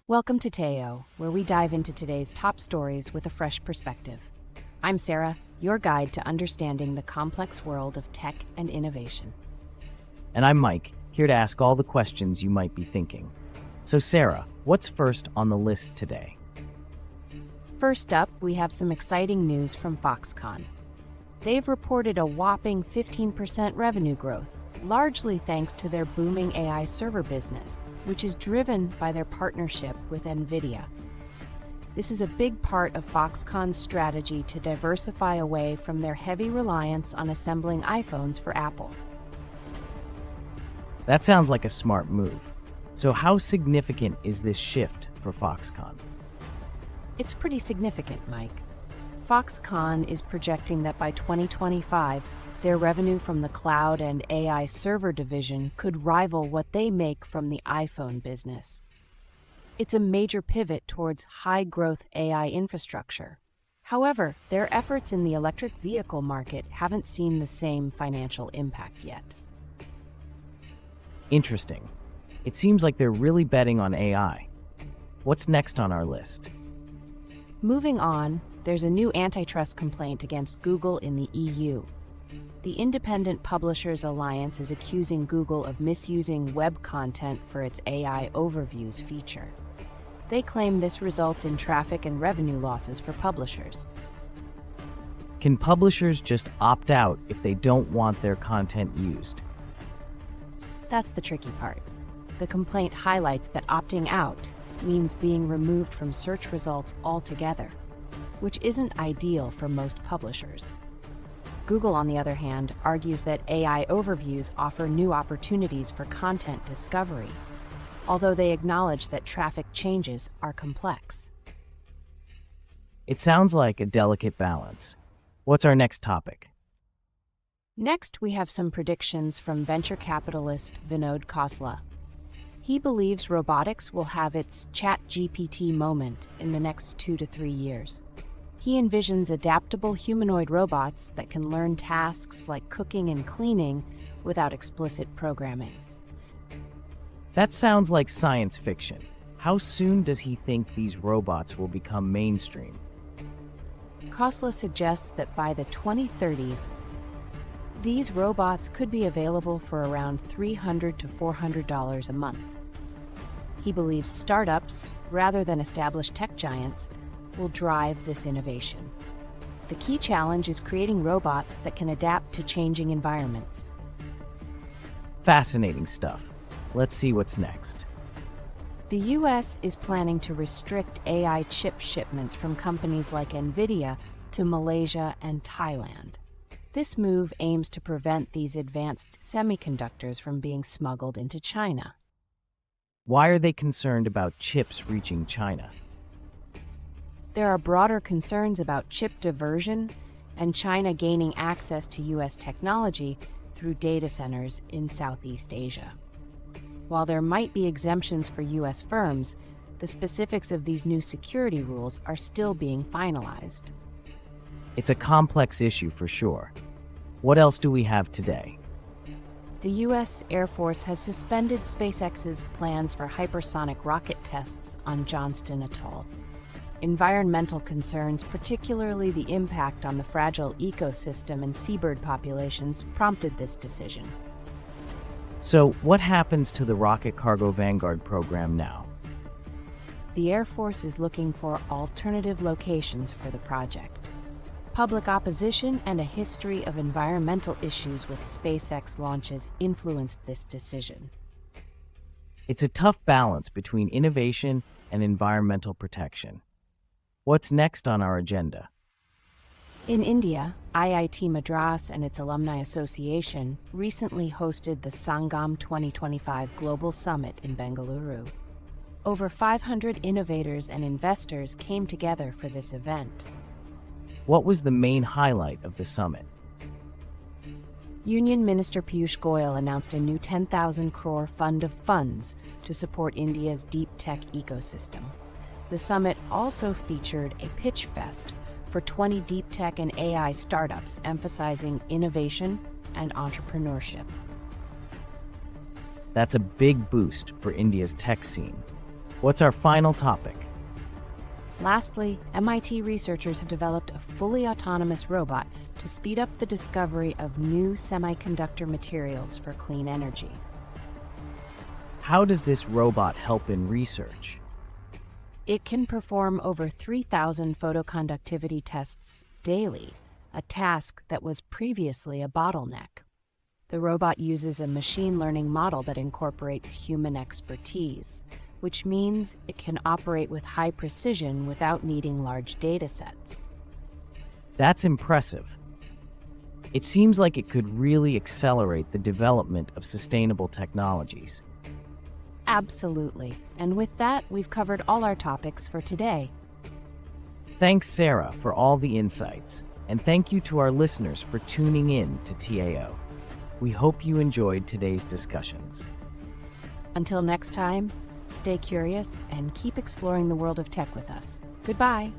Welcome to Teo, where we dive into today's top stories with a fresh perspective. I'm Sarah, your guide to understanding the complex world of tech and innovation. And I'm Mike, here to ask all the questions you might be thinking. So Sarah, what's first on the list today? First up, we have some exciting news from Foxconn. They've reported a whopping 15% revenue growth, largely thanks to their booming AI server business, which is driven by their partnership with Nvidia. This is a big part of Foxconn's strategy to diversify away from their heavy reliance on assembling iPhones for Apple. That sounds like a smart move. So how significant is this shift for Foxconn? It's pretty significant, Mike. Foxconn is projecting that by 2025, their revenue from the cloud and AI server division could rival what they make from the iPhone business. It's a major pivot towards high-growth AI infrastructure. However, their efforts in the electric vehicle market haven't seen the same financial impact yet. Interesting. It seems like they're really betting on AI. What's next on our list? Moving on, there's a new antitrust complaint against Google in the EU. The Independent Publishers Alliance is accusing Google of misusing web content for its AI Overviews feature. They claim this results in traffic and revenue losses for publishers. Can publishers just opt out if they don't want their content used? That's the tricky part. The complaint highlights that opting out means being removed from search results altogether, which isn't ideal for most publishers. Google, on the other hand, argues that AI overviews offer new opportunities for content discovery, although they acknowledge that traffic changes are complex. It sounds like a delicate balance. What's our next topic? Next, we have some predictions from venture capitalist Vinod Khosla. He believes robotics will have its ChatGPT moment in the next 2 to 3 years. He envisions adaptable humanoid robots that can learn tasks like cooking and cleaning without explicit programming. That sounds like science fiction. How soon does he think these robots will become mainstream? Khosla suggests that by the 2030s, these robots could be available for around $300 to $400 a month. He believes startups, rather than established tech giants, will drive this innovation. The key challenge is creating robots that can adapt to changing environments. Fascinating stuff. Let's see what's next. The U.S. is planning to restrict AI chip shipments from companies like Nvidia to Malaysia and Thailand. This move aims to prevent these advanced semiconductors from being smuggled into China. Why are they concerned about chips reaching China? There are broader concerns about chip diversion and China gaining access to U.S. technology through data centers in Southeast Asia. While there might be exemptions for U.S. firms, the specifics of these new security rules are still being finalized. It's a complex issue for sure. What else do we have today? The U.S. Air Force has suspended SpaceX's plans for hypersonic rocket tests on Johnston Atoll. Environmental concerns, particularly the impact on the fragile ecosystem and seabird populations, prompted this decision. So, what happens to the Rocket Cargo Vanguard program now? The Air Force is looking for alternative locations for the project. Public opposition and a history of environmental issues with SpaceX launches influenced this decision. It's a tough balance between innovation and environmental protection. What's next on our agenda? In India, IIT Madras and its Alumni Association recently hosted the Sangam 2025 Global Summit in Bengaluru. Over 500 innovators and investors came together for this event. What was the main highlight of the summit? Union Minister Piyush Goyal announced a new 10,000 crore fund of funds to support India's deep tech ecosystem. The summit also featured a pitch fest for 20 deep tech and AI startups emphasizing innovation and entrepreneurship. That's a big boost for India's tech scene. What's our final topic? Lastly, MIT researchers have developed a fully autonomous robot to speed up the discovery of new semiconductor materials for clean energy. How does this robot help in research? It can perform over 3,000 photoconductivity tests daily, a task that was previously a bottleneck. The robot uses a machine learning model that incorporates human expertise, which means it can operate with high precision without needing large data sets. That's impressive. It seems like it could really accelerate the development of sustainable technologies. Absolutely. And with that, we've covered all our topics for today. Thanks, Sarah, for all the insights, and thank you to our listeners for tuning in to TAO. We hope you enjoyed today's discussions. Until next time, stay curious and keep exploring the world of tech with us. Goodbye.